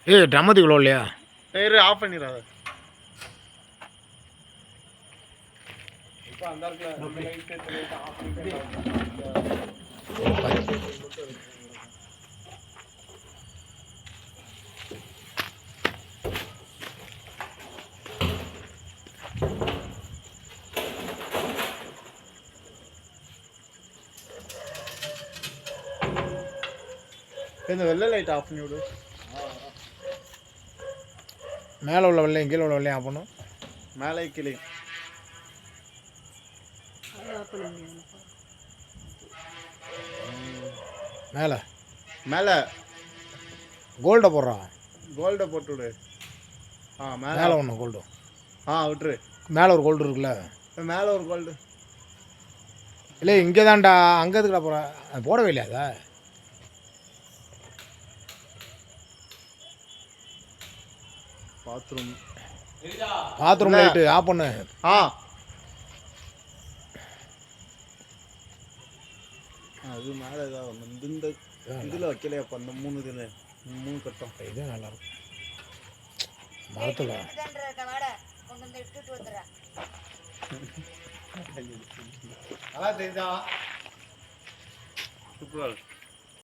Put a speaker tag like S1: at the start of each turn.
S1: ஏய் ட்ரம்மத்துக்குள்ள இல்லையா?
S2: Tyre of பண்ணிடாத. இப்போ அந்த இடத்துல லைட் ஆஃப் பண்ணிட்டு இந்த வெள்ளை லைட் ஆஃப் பண்ணி விடு.
S1: மேலே உள்ள வெள்ளையும் கீழே உள்ள வெள்ளையும் ஆஃப் பண்ணும்.
S2: மேலே கீழே
S1: மேலே
S2: மேலே
S1: கோல்டை போடுறான்.
S2: கோல்டை போட்டு விடு.
S1: மேலே ஒன்று கோல்டு.
S2: விட்டுரு.
S1: மேலே ஒரு கோல்டு இருக்குல்ல,
S2: மேலே ஒரு கோல்டு
S1: இல்லை இங்கே தான்டா. அங்கே எதுக்குடா போகிறேன்? போடவே இல்லையா அதை? பாத்ரூம் லைட்டு ஆஃப் பண்ணு.
S2: அது மேலே ஏதாவது இந்த இதில் வைக்கலையாப்பா, இந்த 3 இதில் 3 கட்டம்.
S1: இதே நல்லாயிருக்கும். மரத்தில்
S2: நல்லா தெரியுதா? சூப்பராக இருக்கு.